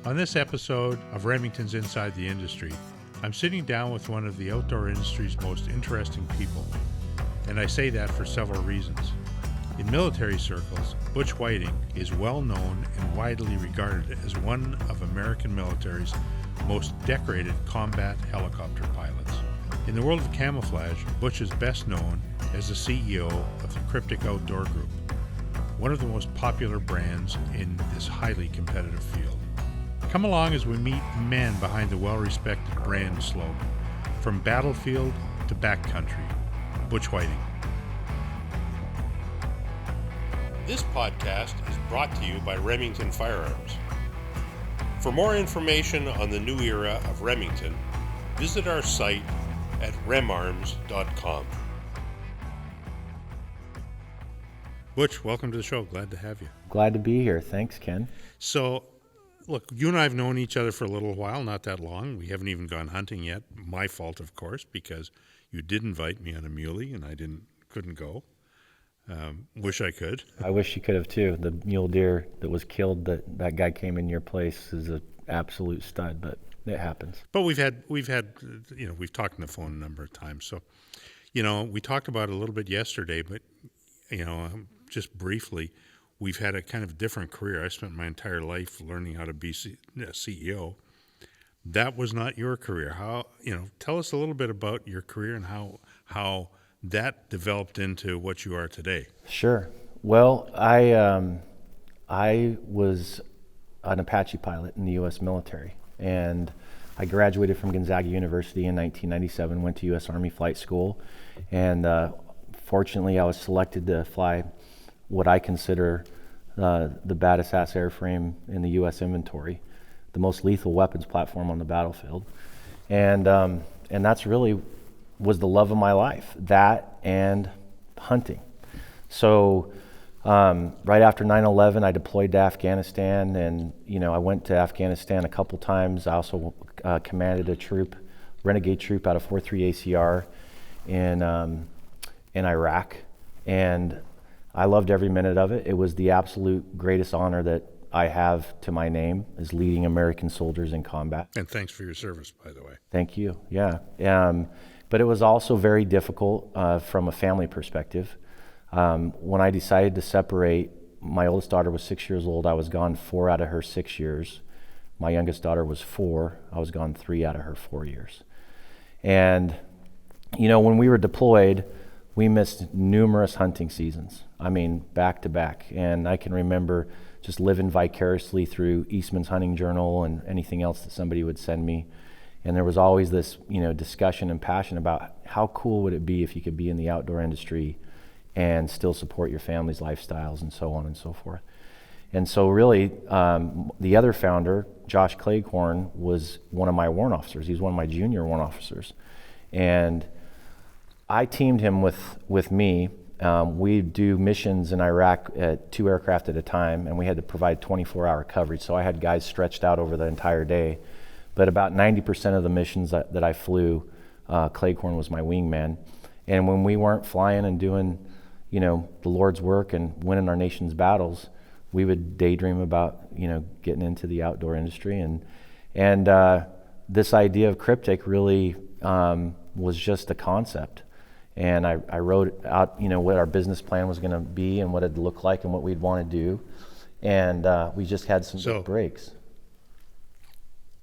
On this episode of Remington's Inside the Industry, I'm sitting down with one of the outdoor industry's most interesting people. And I say that for several reasons. In military circles, Butch Whiting is well known and widely regarded as one of American military's most decorated combat helicopter pilots. In the world of camouflage, Butch is best known as the CEO of the Kryptek Outdoor Group, one of the most popular brands in this highly competitive field. Come along as we meet the man behind the well-respected brand slogan, from battlefield to backcountry, Butch Whiting. This podcast is brought to you by Remington Firearms. For more information on the new era of Remington, visit our site at remarms.com. Butch, welcome to the show. Glad to have you. Glad to be here. Thanks, Ken. So, look, you and I have known each other for a little while, not that long. We haven't even gone hunting yet. My fault, of course, because you did invite me on a muley and I couldn't go. Wish I could. I wish you could have too. The mule deer that was killed, that guy came in your place, is an absolute stud, but it happens. But we've had, we've talked on the phone a number of times. So, we talked about it a little bit yesterday, but, just briefly, we've had a kind of different career. I spent my entire life learning how to be a CEO. That was not your career. Tell us a little bit about your career and how that developed into what you are today. Sure. Well, I was an Apache pilot in the U.S. military, and I graduated from Gonzaga University in 1997, went to U.S. Army Flight School, and fortunately I was selected to fly what I consider the baddest ass airframe in the U.S. inventory, the most lethal weapons platform on the battlefield, and that's really was the love of my life, that and hunting. So right after 9/11, I deployed to Afghanistan, and I went to Afghanistan a couple times. I also commanded a renegade troop out of 4-3 ACR in Iraq, and I loved every minute of it. It was the absolute greatest honor that I have to my name, is leading American soldiers in combat. And thanks for your service, by the way. Thank you. Yeah. But it was also very difficult from a family perspective. When I decided to separate, my oldest daughter was 6 years old. I was gone 4 out of her 6 years. My youngest daughter was 4. I was gone 3 out of her 4 years. And, when we were deployed, we missed numerous hunting seasons. I mean, back to back. And I can remember just living vicariously through Eastman's Hunting Journal and anything else that somebody would send me. And there was always this, discussion and passion about how cool would it be if you could be in the outdoor industry and still support your family's lifestyles and so on and so forth. And so really, the other founder, Josh Cleghorn, was one of my warrant officers. He was one of my junior warrant officers. And I teamed him with me. We do missions in Iraq at 2 aircraft at a time, and we had to provide 24-hour coverage. So I had guys stretched out over the entire day. But about 90% of the missions that I flew, Cleghorn was my wingman. And when we weren't flying and doing, the Lord's work and winning our nation's battles, we would daydream about, getting into the outdoor industry. And this idea of Kryptek really was just a concept. And I wrote out, what our business plan was going to be and what it'd look like and what we'd want to do. And we just had some big breaks.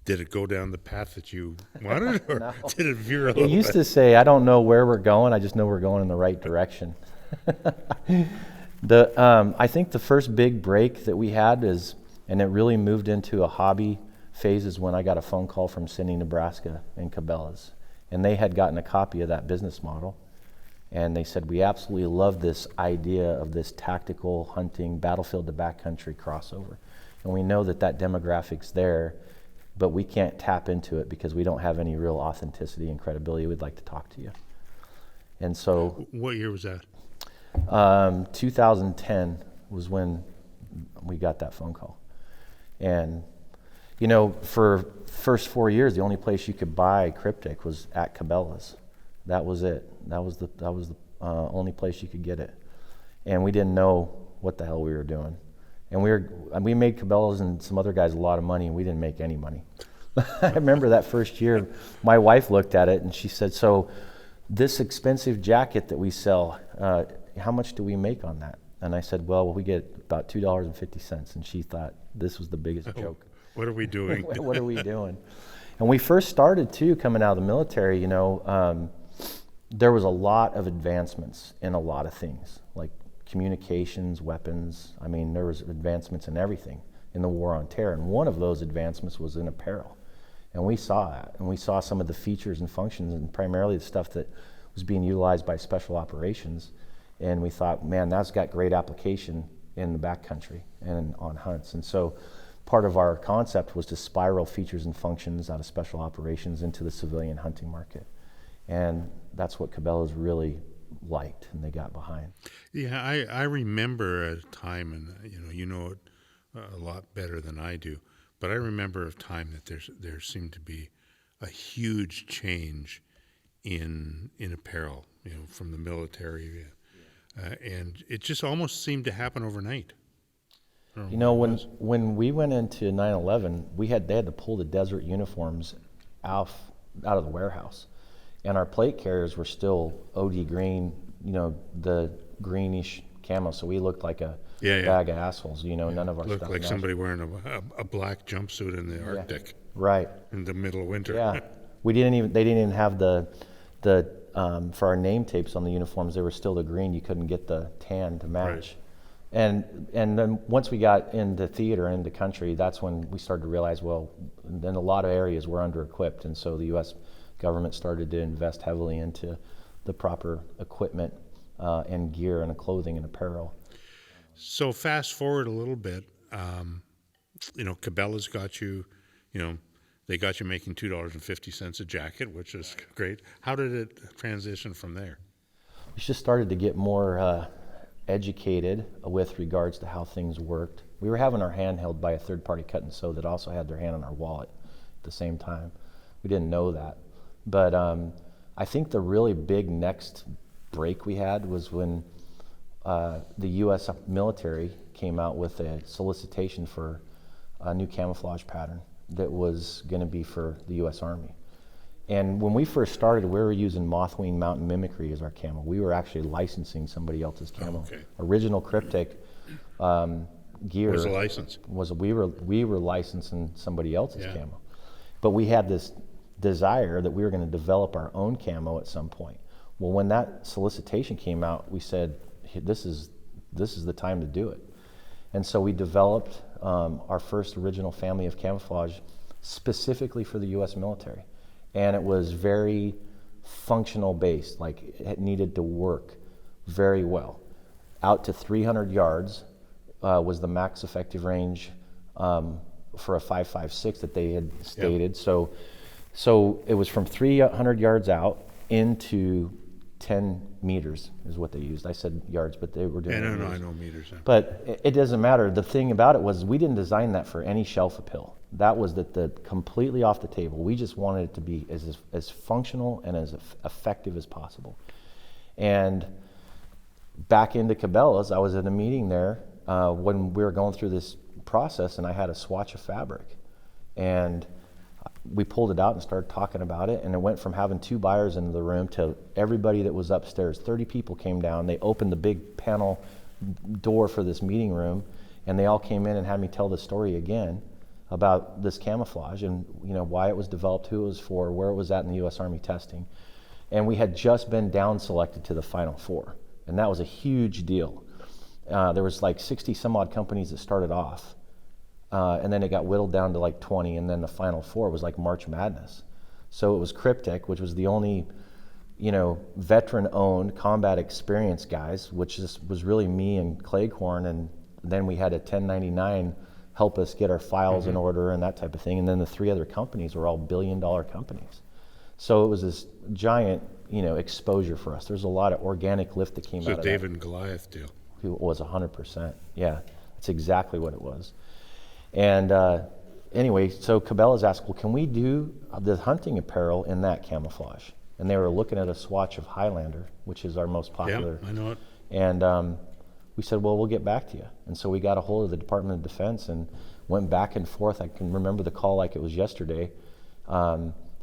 Did it go down the path that you wanted, or No. did it veer a little bit? It used to say, I don't know where we're going, I just know we're going in the right direction. I think the first big break that we had and it really moved into a hobby phase, is when I got a phone call from Sidney, Nebraska and Cabela's. And they had gotten a copy of that business model. And they said, we absolutely love this idea of this tactical hunting, battlefield to backcountry crossover. And we know that demographic's there, but we can't tap into it because we don't have any real authenticity and credibility. We'd like to talk to you. And so... What year was that? 2010 was when we got that phone call. And, for first 4 years, the only place you could buy Kryptek was at Cabela's. That was it. That was the only place you could get it. And we didn't know what the hell we were doing. And we made Cabela's and some other guys a lot of money, and we didn't make any money. I remember that first year, my wife looked at it and she said, so this expensive jacket that we sell, how much do we make on that? And I said, well, we get about $2.50. And she thought this was the biggest joke. What are we doing? What are we doing? And we first started too, coming out of the military, you know, there was a lot of advancements in a lot of things, like communications, weapons. I mean, there was advancements in everything in the war on terror. And one of those advancements was in apparel. And we saw that, and we saw some of the features and functions, and primarily the stuff that was being utilized by special operations. And we thought, man, that's got great application in the backcountry and on hunts. And so part of our concept was to spiral features and functions out of special operations into the civilian hunting market. And that's what Cabela's really liked and they got behind. Yeah, I remember a time, and you know it a lot better than I do, but I remember a time that there seemed to be a huge change in apparel, from the military, and it just almost seemed to happen overnight. When we went into 9/11, they had to pull the desert uniforms out of the warehouse, and our plate carriers were still OD green, the greenish camo, so we looked like a bag of assholes. None of our looked stuff like matched. somebody wearing a black jumpsuit in the Arctic, right? In the middle of winter. Yeah, they didn't even have the for our name tapes on the uniforms. They were still the green. You couldn't get the tan to match. Right. And then once we got into theater, into country, that's when we started to realize, well, in a lot of areas we're under-equipped, and so the U.S. government started to invest heavily into the proper equipment and gear and clothing and apparel. So fast forward a little bit, Cabela's got you, they got you making $2.50 a jacket, which is great. How did it transition from there? We just started to get more educated with regards to how things worked. We were having our hand held by a third-party cut and sew that also had their hand on our wallet at the same time. We didn't know that. But I think the really big next break we had was when the U.S. military came out with a solicitation for a new camouflage pattern that was going to be for the U.S. Army. And when we first started, we were using Mothwing Mountain Mimicry as our camo. We were actually licensing somebody else's camo. Okay. Original Kryptek gear was a license. We were licensing somebody else's camo. But we had this desire that we were going to develop our own camo at some point. Well, when that solicitation came out, we said, this is the time to do it. And so we developed our first original family of camouflage specifically for the U.S. military. And it was very functional based, like it needed to work very well. Out to 300 yards was the max effective range for a 5.56 that they had stated. Yep. So it was from 300 yards out into 10 meters is what they used. I said yards, but they were doing meters. I know meters. Yeah. But it doesn't matter. The thing about it was we didn't design that for any shelf appeal. That was the completely off the table. We just wanted it to be as functional and as effective as possible. And back into Cabela's, I was at a meeting there when we were going through this process, and I had a swatch of fabric. And we pulled it out and started talking about it, and it went from having 2 buyers in the room to everybody that was upstairs. 30 people came down. They opened the big panel door for this meeting room, and they all came in and had me tell the story again about this camouflage and why it was developed, who it was for, where it was at in the U.S. Army testing. And we had just been down selected to the Final 4, and that was a huge deal. There was like 60 some odd companies that started off. And then it got whittled down to like 20, and then the Final 4 was like March Madness. So it was Kryptek, which was the only, veteran-owned combat experience guys, which was really me and Cleghorn, and then we had a 1099 help us get our files in order and that type of thing. And then the 3 other companies were all billion-dollar companies. So it was this giant, exposure for us. There's a lot of organic lift that came out of that. So David and Goliath deal. It was 100%. Yeah, that's exactly what it was. And anyway, so Cabela's asked, well, can we do the hunting apparel in that camouflage? And they were looking at a swatch of Highlander, which is our most popular. Yeah, I know it. And we said, well, we'll get back to you. And so we got a hold of the Department of Defense and went back and forth. I can remember the call like it was yesterday,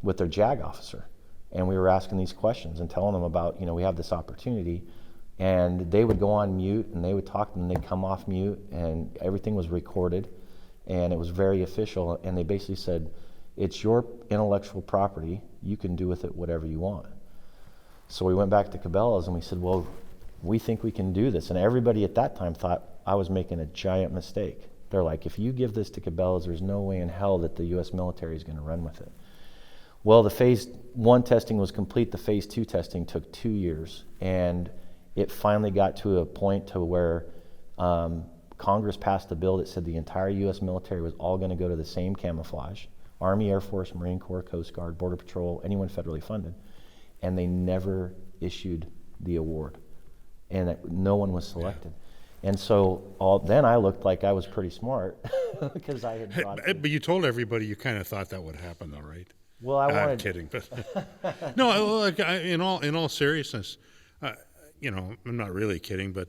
with their JAG officer. And we were asking these questions and telling them about, we have this opportunity. And they would go on mute and they would talk and they'd come off mute, and everything was recorded and it was very official. And they basically said, it's your intellectual property. You can do with it whatever you want. So we went back to Cabela's and we said, well, we think we can do this. And everybody at that time thought I was making a giant mistake. They're like, if you give this to Cabela's, there's no way in hell that the U.S. military is going to run with it. Well, the phase 1 testing was complete. The phase 2 testing took 2 years. And it finally got to a point to where Congress passed a bill that said the entire U.S. military was all going to go to the same camouflage. Army, Air Force, Marine Corps, Coast Guard, Border Patrol, anyone federally funded. And they never issued the award. And no one was selected. Yeah. And so then I looked like I was pretty smart because I had thought. But you told everybody you kind of thought that would happen, though, right? Well, I wanted. Kidding, but no. Like in all seriousness, I'm not really kidding, but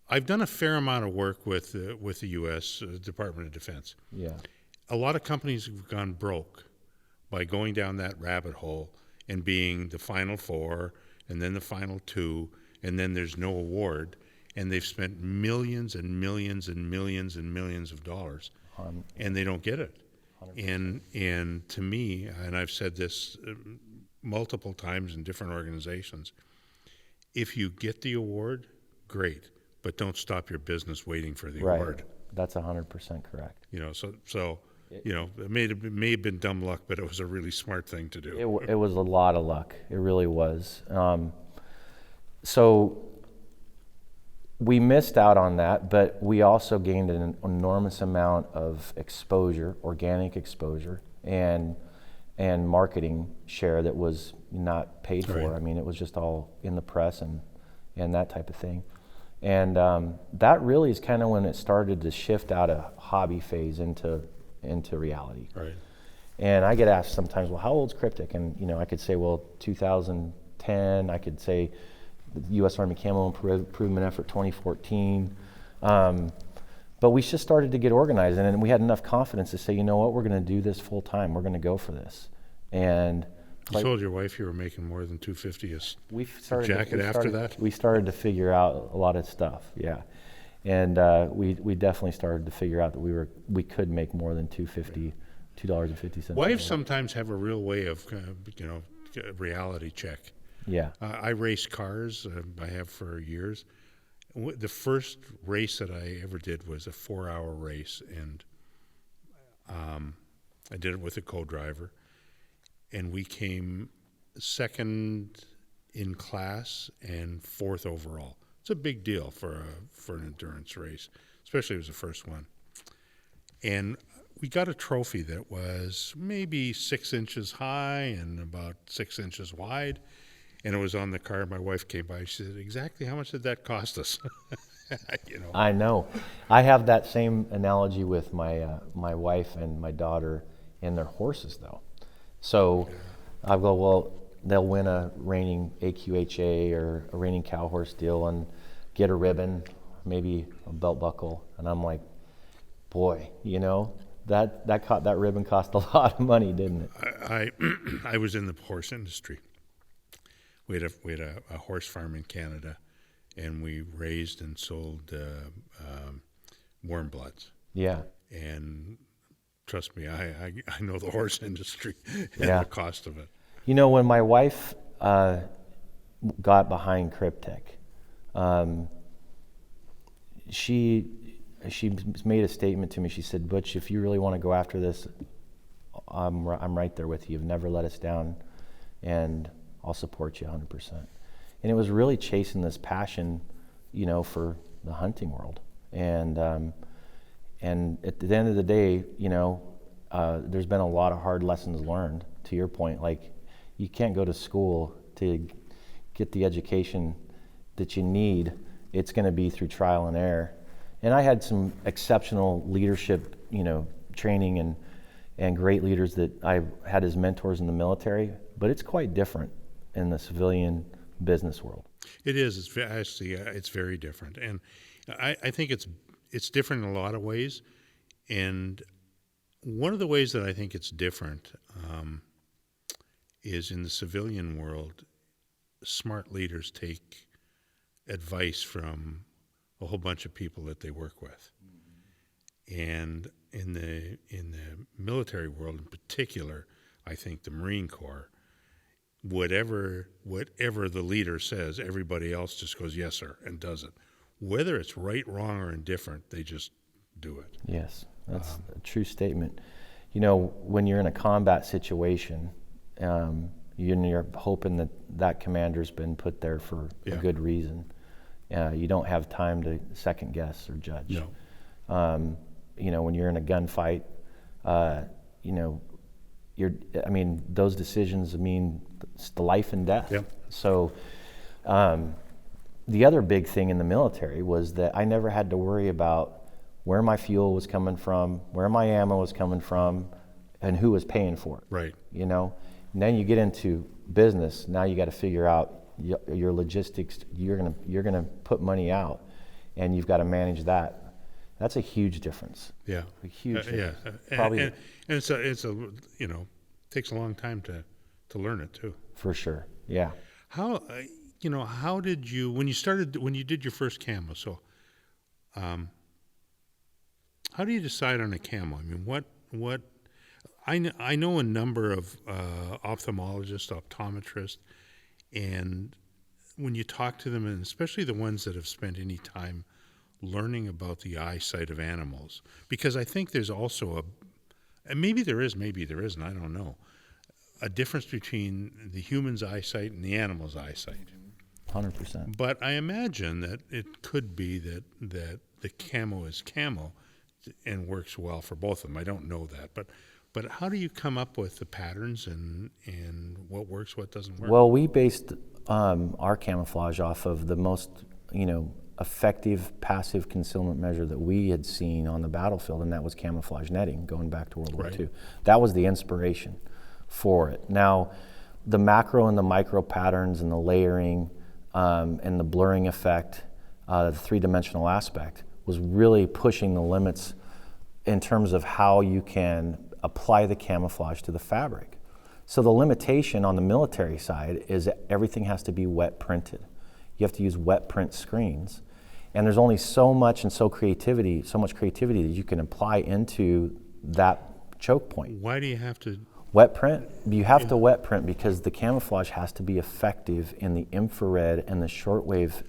I've done a fair amount of work with the U.S. Department of Defense. Yeah. A lot of companies have gone broke by going down that rabbit hole and being the final 4, and then the final 2, and then there's no award, and they've spent millions and millions and millions and millions of dollars, and they don't get it. 100%. And to me, and I've said this multiple times in different organizations, if you get the award, great, but don't stop your business waiting for the award. That's 100% correct. It may have been dumb luck, but it was a really smart thing to do. It was a lot of luck. It really was. So we missed out on that, but we also gained an enormous amount of exposure, organic exposure, and marketing share that was not paid for. Right. I mean, it was just all in the press and that type of thing. And that really is kind of when it started to shift out of hobby phase into reality. Right. And I get asked sometimes, well, how old's Kryptek? And I could say, well, 2010. I could say the U.S. Army Camo Improvement Effort 2014. But we just started to get organized, and we had enough confidence to say, you know what, we're going to do this full time. We're going to go for this. And you told your wife you were making more than $250 a jacket after that? We started to figure out a lot of stuff, yeah. And we definitely started to figure out that we could make more than $2.50. Wives sometimes have a real way of, reality check. Yeah. I race cars. I have for years. The first race that I ever did was a 4-hour race, and I did it with a co-driver, and we came second in class and 4th overall. It's a big deal for an endurance race, especially if it was the first one. And we got a trophy that was maybe 6 inches high and about 6 inches wide, and it was on the car. My wife came by. She said, exactly how much did that cost us? I know. I have that same analogy with my wife and my daughter and their horses, though. So I go, well, they'll win a reigning AQHA or a reigning cow horse deal and get a ribbon, maybe a belt buckle. And I'm like, boy, that ribbon cost a lot of money, didn't it? I was in the horse industry. We had a horse farm in Canada, and we raised and sold warm bloods. Yeah. And trust me, I know the horse industry and the cost of it. When my wife got behind Kryptek, she made a statement to me. She said, Butch, if you really want to go after this, I'm right there with you. You've never let us down, and I'll support you 100%. And it was really chasing this passion, for the hunting world. And at the end of the day, there's been a lot of hard lessons learned. To your point, like, you can't go to school to get the education that you need. It's going to be through trial and error. And I had some exceptional leadership, training and great leaders that I had as mentors in the military, but it's quite different in the civilian business world. It is. It's very different. And I think it's different in a lot of ways, and one of the ways that I think it's different is in the civilian world. Smart leaders take advice from a whole bunch of people that they work with, and in the military world in particular, I think the Marine Corps, whatever the leader says, everybody else just goes yes sir and does it, whether it's right, wrong, or indifferent. They just do it. Yes, that's a true statement. You know, when you're in a combat situation, you're hoping that commander's been put there for a good reason. You don't have time to second guess or judge. No. You know, when you're in a gunfight, you know, those decisions mean the life and death. Yep. So, the other big thing in the military was that I never had to worry about where my fuel was coming from, where my ammo was coming from, and who was paying for it. Right. You know, and then you get into business. Now you got to figure out your logistics. You're gonna put money out, and you've got to manage that. That's a huge difference. Yeah. A huge difference. Yeah. Probably. And it's a you know, takes a long time to learn it too. For sure. Yeah. How how did you, when you did your first camo? So, how do you decide on a camo? I mean, what? I know a number of ophthalmologists, optometrists, and when you talk to them, and especially the ones that have spent any time learning about the eyesight of animals, because I think there's also and maybe there is, maybe there isn't, I don't know, a difference between the human's eyesight and the animal's eyesight. 100%. But I imagine that it could be that the camo is camo and works well for both of them. I don't know that, but how do you come up with the patterns and what works, what doesn't work? Well, we based our camouflage off of the most, effective passive concealment measure that we had seen on the battlefield, and that was camouflage netting, going back to World War II. That was the inspiration for it. Now, the macro and the micro patterns and the layering and the blurring effect, the three-dimensional aspect, was really pushing the limits in terms of how you can apply the camouflage to the fabric. So the limitation on the military side is that everything has to be wet printed. You have to use wet print screens. And there's only so much creativity that you can apply into that choke point. Why do you have to wet print? You have to wet print because the camouflage has to be effective in the infrared and the shortwave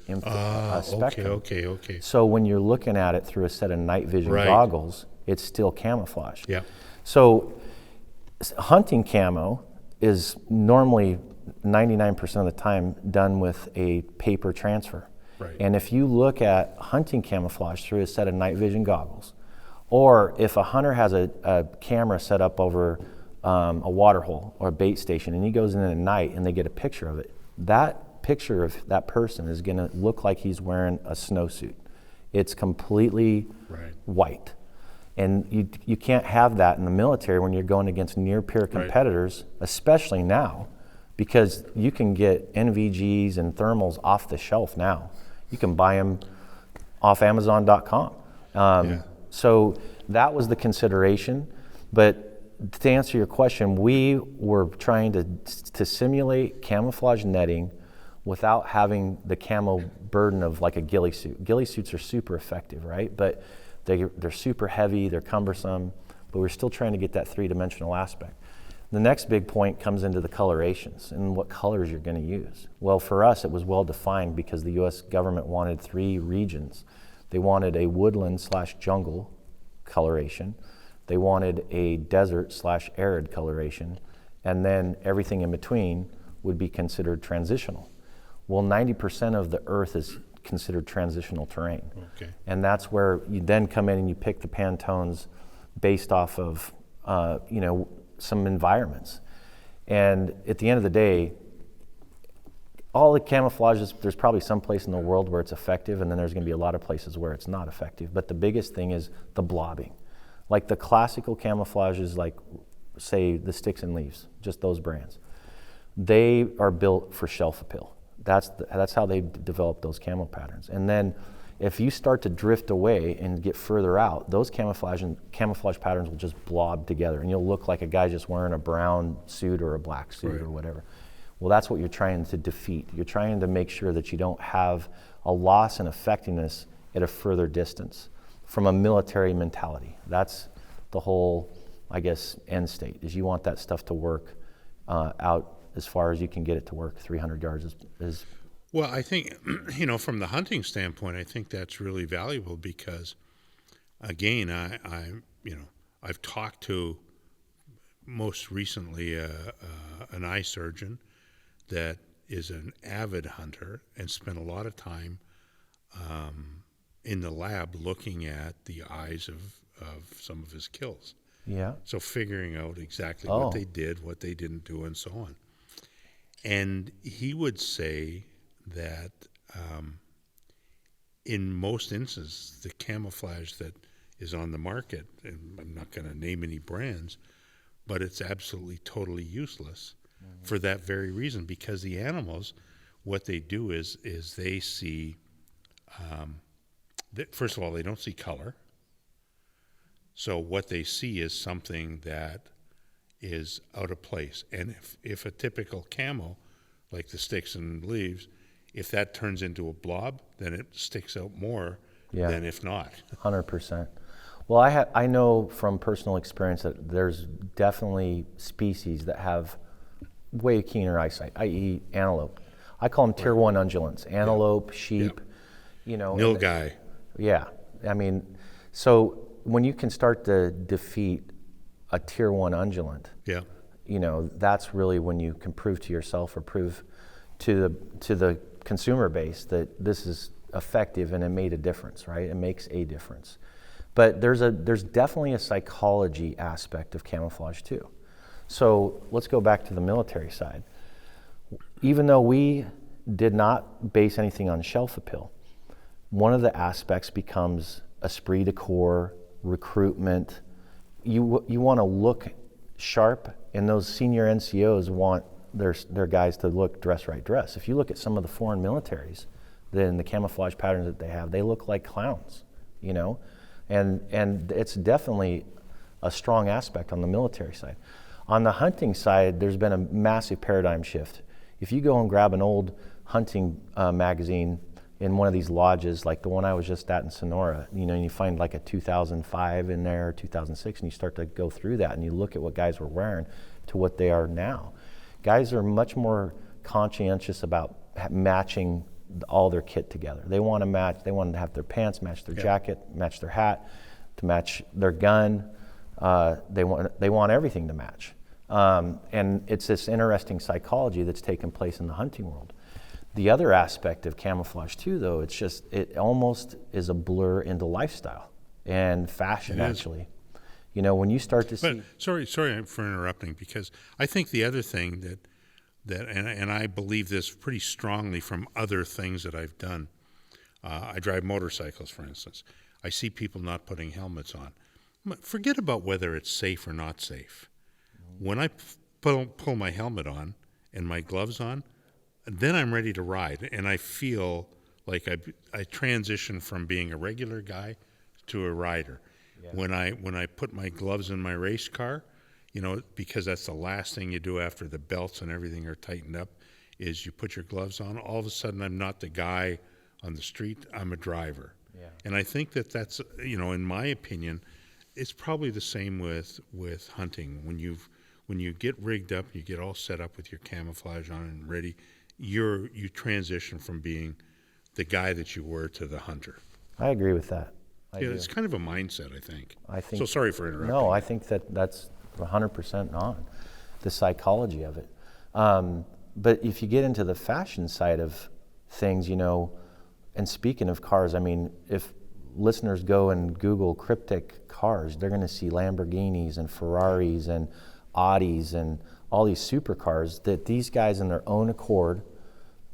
spectrum. Okay. So when you're looking at it through a set of night vision goggles, it's still camouflage. Yeah. So hunting camo is normally 99% of the time done with a paper transfer. Right. And if you look at hunting camouflage through a set of night vision goggles, or if a hunter has a camera set up over a water hole or a bait station, and he goes in at night and they get a picture of it, that picture of that person is going to look like he's wearing a snowsuit. It's completely white. And you can't have that in the military when you're going against near-peer competitors, especially now, because you can get NVGs and thermals off the shelf now. You can buy them off Amazon.com. So that was the consideration. But to answer your question, we were trying to simulate camouflage netting without having the camo burden of like a ghillie suit. Ghillie suits are super effective, right? But they're super heavy, they're cumbersome, but we're still trying to get that three-dimensional aspect. The next big point comes into the colorations and what colors you're going to use. Well, for us, it was well defined because the U.S. government wanted 3 regions. They wanted a woodland/jungle coloration. They wanted a desert/arid coloration. And then everything in between would be considered transitional. Well, 90% of the earth is considered transitional terrain. Okay. And that's where you then come in and you pick the Pantones based off of, some environments. And at the end of the day, all the camouflages, there's probably some place in the world where it's effective, and then there's going to be a lot of places where it's not effective. But the biggest thing is the blobbing. Like the classical camouflages, like say the Sticks and Leaves, just those brands, they are built for shelf appeal. That's how they develop those camo patterns. And then If you start to drift away and get further out, those camouflage patterns will just blob together, and you'll look like a guy just wearing a brown suit or a black suit or whatever. Well, that's what you're trying to defeat. You're trying to make sure that you don't have a loss in effectiveness at a further distance from a military mentality. That's the whole, I guess, end state, is you want that stuff to work out as far as you can get it to work. 300 yards is Well, I think, from the hunting standpoint, I think that's really valuable because, again, I've talked to most recently an eye surgeon that is an avid hunter and spent a lot of time in the lab looking at the eyes of some of his kills. Yeah. So figuring out exactly what they did, what they didn't do, and so on. And he would say that in most instances, the camouflage that is on the market, and I'm not going to name any brands, but it's absolutely totally useless for that very reason, because the animals, what they do is they see, first of all, they don't see color. So what they see is something that is out of place. And if a typical camo, like the sticks and leaves, if that turns into a blob, then it sticks out more than if not. 100%. Well, I know from personal experience that there's definitely species that have way keener eyesight, i.e. antelope. I call them tier 1 ungulates, antelope, sheep, Nilgai. Yeah, I mean, so when you can start to defeat a tier 1 undulant, that's really when you can prove to yourself or prove to the consumer base that this is effective and it made a difference, right? It makes a difference. But there's definitely a psychology aspect of camouflage too. So let's go back to the military side. Even though we did not base anything on shelf appeal, one of the aspects becomes esprit de corps, recruitment. You want to look sharp, and those senior NCOs want their guys to look dress right dress. If you look at some of the foreign militaries, then the camouflage patterns that they look like clowns, and it's definitely a strong aspect on the military side. On the hunting side, there's been a massive paradigm shift. If you go and grab an old hunting magazine in one of these lodges, like the one I was just at in Sonora, and you find like a 2005 in there, 2006, and you start to go through that and you look at what guys were wearing to what they are now. Guys are much more conscientious about matching all their kit together. They want to match. They want to have their pants match their jacket, match their hat, to match their gun. They want everything to match. And it's this interesting psychology that's taken place in the hunting world. The other aspect of camouflage too, though, it almost is a blur into lifestyle and fashion, actually. When you start to see... Sorry for interrupting, because I think the other thing that and I believe this pretty strongly from other things that I've done. I drive motorcycles, for instance. I see people not putting helmets on. Forget about whether it's safe or not safe. When I pull my helmet on and my gloves on, then I'm ready to ride, and I feel like I transition from being a regular guy to a rider. Yeah. When I put my gloves in my race car, because that's the last thing you do after the belts and everything are tightened up, is you put your gloves on. All of a sudden, I'm not the guy on the street. I'm a driver. Yeah. And I think that's, in my opinion, it's probably the same with hunting. When you get rigged up, you get all set up with your camouflage on and ready, you transition from being the guy that you were to the hunter. I agree with that. It's kind of a mindset, I think. So sorry for interrupting. No, I think that's 100% on the psychology of it. But if you get into the fashion side of things, and speaking of cars, I mean, if listeners go and Google Kryptek cars, they're going to see Lamborghinis and Ferraris and Audis and all these supercars that these guys in their own accord,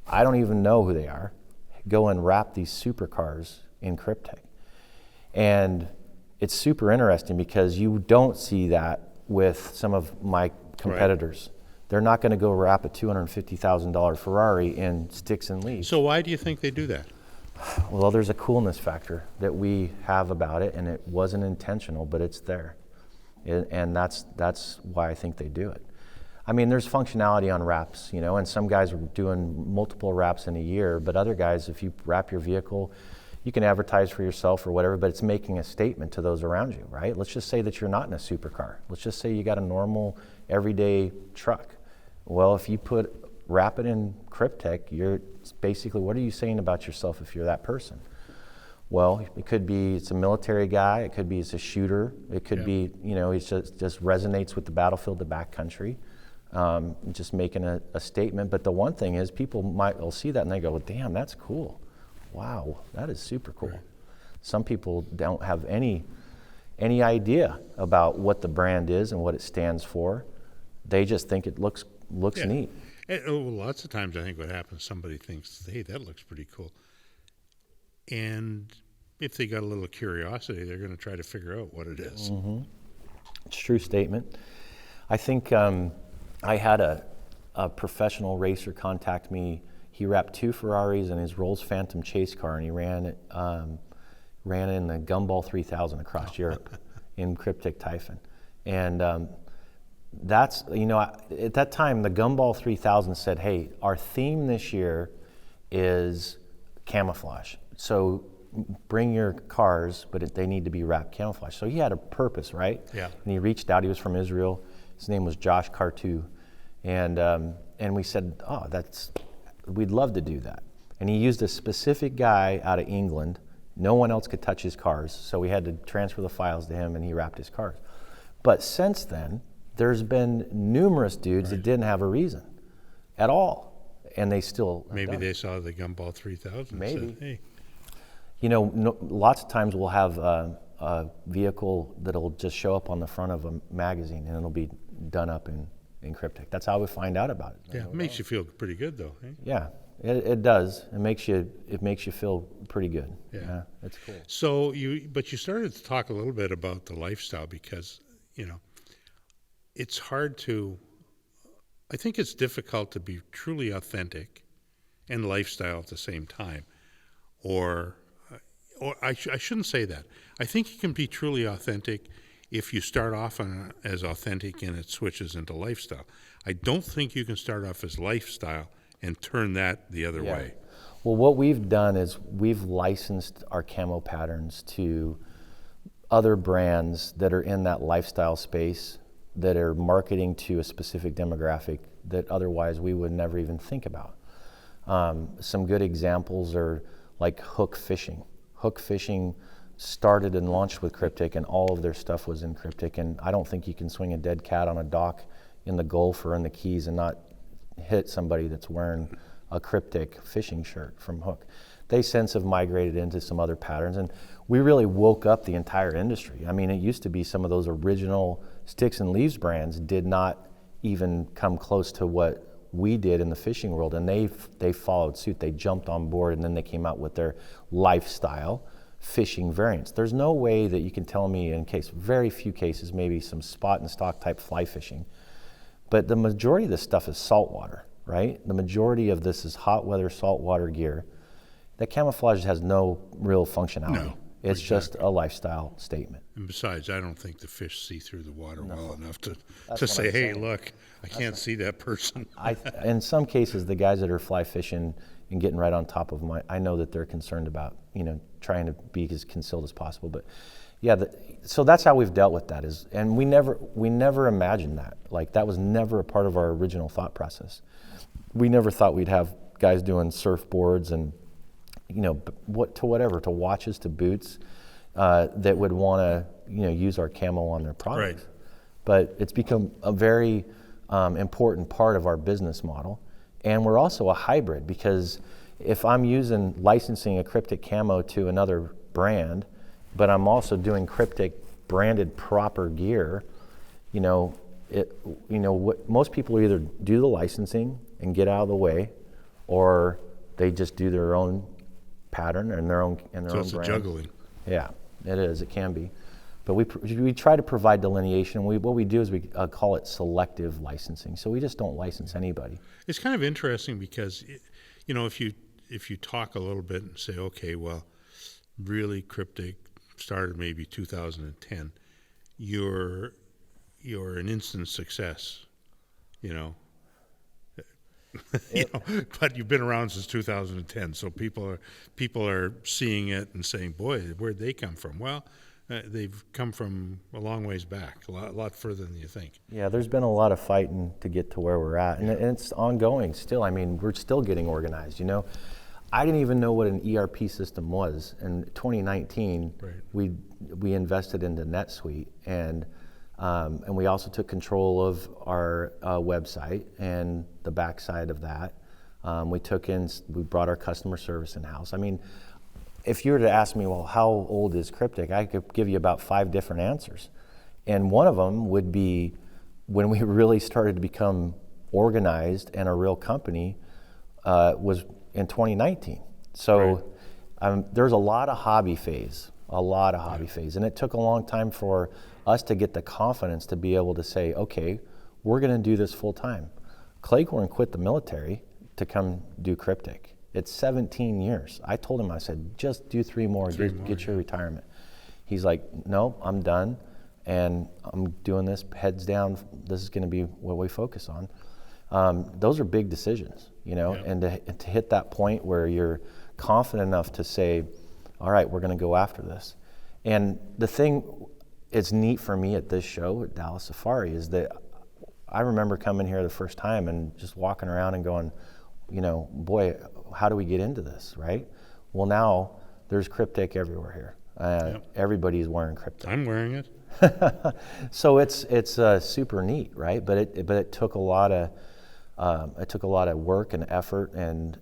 I don't even know who they are, go and wrap these supercars in Kryptek. And it's super interesting because you don't see that with some of my competitors. Right. They're not going to go wrap a $250,000 Ferrari in sticks and leaves. So why do you think they do that? Well, there's a coolness factor that we have about it, and it wasn't intentional, but it's there. And that's why I think they do it. I mean, there's functionality on wraps, you know, and some guys are doing multiple wraps in a year, but other guys, if you wrap your vehicle, you can advertise for yourself or whatever, but it's making a statement to those around you, right? Let's just say that you're not in a supercar. Let's just say you got a normal, everyday truck. Well, if you wrap it in Kryptek, you're basically, what are you saying about yourself if you're that person? Well, it could be it's a military guy, it could be it's a shooter, it could be, you know, he just resonates with the battlefield, the backcountry, just making a statement. But the one thing is people will see that and they go, well, damn, that's cool. Wow, that is super cool. Right. Some people don't have any idea about what the brand is and what it stands for. They just think it looks neat. And, lots of times I think what happens, somebody thinks, hey, that looks pretty cool. And if they got a little curiosity, they're going to try to figure out what it is. Mm-hmm. It's a true statement. I think I had a professional racer contact me. He wrapped 2 Ferraris in his Rolls Phantom chase car, and he ran in the Gumball 3000 across Europe in Kryptek Typhon. And that's, you know, at that time, the Gumball 3000 said, hey, our theme this year is camouflage. So bring your cars, but they need to be wrapped camouflage. So he had a purpose, right? Yeah. And he reached out. He was from Israel. His name was Josh Cartu. And we said, oh, we'd love to do that. And he used a specific guy out of England. No one else could touch his cars. So we had to transfer the files to him, and he wrapped his cars. But since then, there's been numerous dudes that didn't have a reason at all, and they still maybe they saw the Gumball 3000 maybe and said, hey. You know, lots of times we'll have a vehicle that'll just show up on the front of a magazine, and it'll be done up in Kryptek. That's how we find out about it. Yeah, it makes you feel pretty good, though. Eh? Yeah, it does. It makes you feel pretty good. Yeah, it's cool. So you started to talk a little bit about the lifestyle because, you know, it's hard to. I think it's difficult to be truly authentic and lifestyle at the same time, or I shouldn't say that. I think you can be truly authentic if you start off as authentic and it switches into lifestyle. I don't think you can start off as lifestyle and turn that the other way. Well, what we've done is we've licensed our camo patterns to other brands that are in that lifestyle space that are marketing to a specific demographic that otherwise we would never even think about. Some good examples are like hook fishing. Hook fishing started and launched with Kryptek, and all of their stuff was in Kryptek. And I don't think you can swing a dead cat on a dock in the Gulf or in the Keys and not hit somebody that's wearing a Kryptek fishing shirt from Hook. They since have migrated into some other patterns, and we really woke up the entire industry. I mean, it used to be some of those original Sticks and Leaves brands did not even come close to what we did in the fishing world, and they followed suit. They jumped on board, and then they came out with their lifestyle fishing variants. There's no way that you can tell me, in very few cases, maybe some spot and stock type fly fishing, but the majority of this stuff is saltwater, right? The majority of this is hot weather saltwater gear. The camouflage has no real functionality. No, it's exactly. just a lifestyle statement. And besides, I don't think the fish see through the water well enough to what say, I'm hey, saying. look, I can't see that person. In some cases, the guys that are fly fishing and getting right on top of them, I know that they're concerned about, trying to be as concealed as possible. But yeah, so that's how we've dealt with that. And we never imagined that. Like, that was never a part of our original thought process. We never thought we'd have guys doing surfboards and, to watches, to boots, that would want to, use our camo on their products. Right. But it's become a very important part of our business model. And we're also a hybrid, because if I'm licensing a Kryptek camo to another brand, but I'm also doing Kryptek branded proper gear, what most people either do the licensing and get out of the way, or they just do their own pattern and their own brand. So it's a juggling. Yeah, it is. It can be. But we try to provide delineation. What we do is we call it selective licensing. So we just don't license anybody. It's kind of interesting because, if you if you talk a little bit and say, okay, well, really, Kryptek started maybe 2010, you're an instant success, you know. But you've been around since 2010, so people are seeing it and saying, "Boy, where'd they come from?" Well, they've come from a long ways back, a lot further than you think. Yeah, there's been a lot of fighting to get to where we're at, and it's ongoing still. I mean, we're still getting organized. I didn't even know what an ERP system was. In 2019, right. we invested into NetSuite, and we also took control of our website and the backside of that. We brought our customer service in-house. I mean, if you were to ask me, well, how old is Kryptek? I could give you about 5 different answers. And one of them would be when we really started to become organized and a real company was in 2019. So there's a lot of hobby phase, and it took a long time for us to get the confidence to be able to say, okay, we're going to do this full time. Claycorn quit the military to come do Kryptek. It's 17 years. I told him, I said, just do 3 more, get your retirement. He's like, no, I'm done, and I'm doing this heads down. This is going to be what we focus on. Those are big decisions, and to hit that point where you're confident enough to say, all right, we're going to go after this. And the thing it's neat for me at this show at Dallas Safari is that I remember coming here the first time and just walking around and going, boy, how do we get into this, right? Well, now there's Kryptek everywhere here. Everybody's wearing Kryptek. I'm wearing it. So it's super neat, right? But it took a lot of work and effort and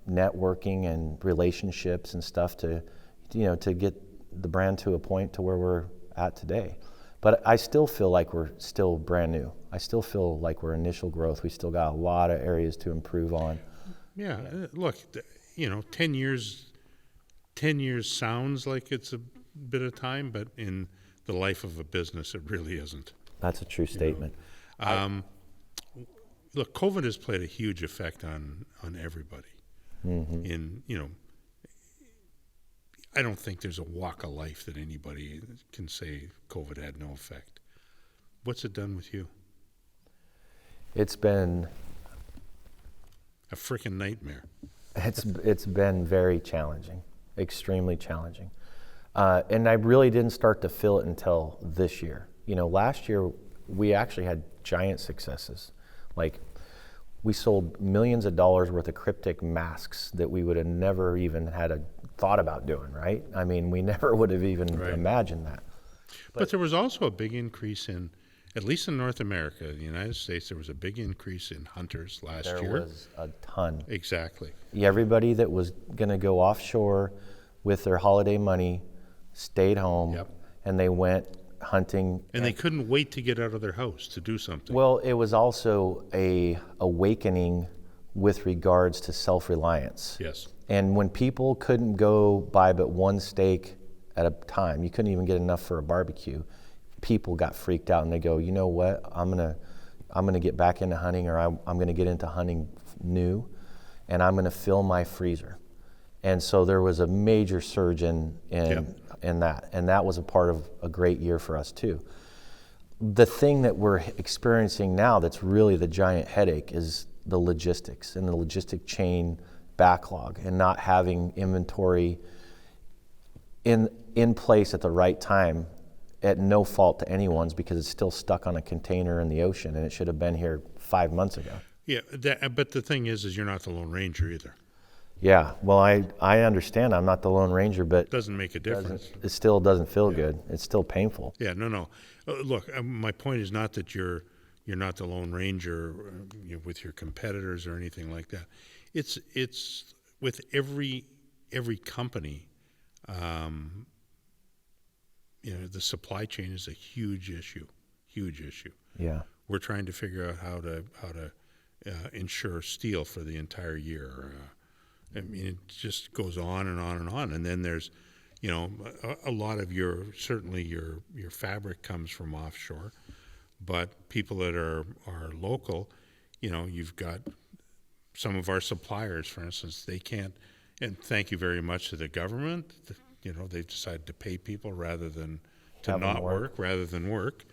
networking and relationships and stuff to get the brand to a point to where we're at today. But I still feel like we're still brand new. I still feel like we're initial growth. We still got a lot of areas to improve on. Yeah. Look, 10 years sounds like it's a bit of time, but in the life of a business, it really isn't. That's a true statement. Look, COVID has played a huge effect on everybody. Mm-hmm. I don't think there's a walk of life that anybody can say COVID had no effect. What's it done with you? It's been a freaking nightmare. It's been very challenging, extremely challenging. And I really didn't start to feel it until this year. Last year we actually had giant successes. Like, we sold millions of dollars worth of Kryptek masks that we would have never even had a thought about doing, right? I mean, we never would have even imagined that. But there was also a big increase in, at least in North America, the United States, there was a big increase in hunters last year. There was a ton. Exactly. Everybody that was going to go offshore with their holiday money stayed home, and they went hunting. And they couldn't wait to get out of their house to do something. Well, it was also a awakening with regards to self-reliance. Yes. And when people couldn't go buy but one steak at a time, you couldn't even get enough for a barbecue, people got freaked out and they go, you know what, I'm gonna get back into hunting, or I'm gonna get into hunting new, and I'm gonna fill my freezer. And so there was a major surge in that, and that was a part of a great year for us too. The thing that we're experiencing now that's really the giant headache is the logistics and the logistic chain backlog, and not having inventory in place at the right time, at no fault to anyone's, because it's still stuck on a container in the ocean and it should have been here 5 months ago. Yeah, but the thing is you're not the Lone Ranger either. Yeah, well, I understand I'm not the Lone Ranger, but it doesn't make a difference. It still doesn't feel good. It's still painful. Yeah, no. Look, my point is not that you're not the Lone Ranger with your competitors or anything like that. It's with every company. The supply chain is a huge issue. Yeah, we're trying to figure out how to insure steel for the entire year. I mean, it just goes on and on and on. And then there's, a lot of your fabric comes from offshore, but people that are local, you've got some of our suppliers, for instance, they can't, and thank you very much to the government, they've decided to pay people rather than to Have 'em not work. work rather than work.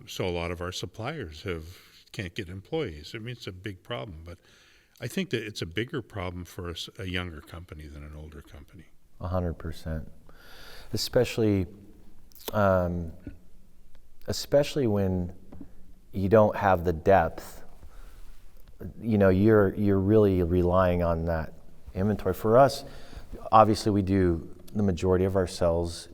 So a lot of our suppliers can't get employees. I mean, it's a big problem, but I think that it's a bigger problem for a younger company than an older company. 100%. Especially when you don't have the depth. You're really relying on that inventory. For us, obviously we do the majority of our sales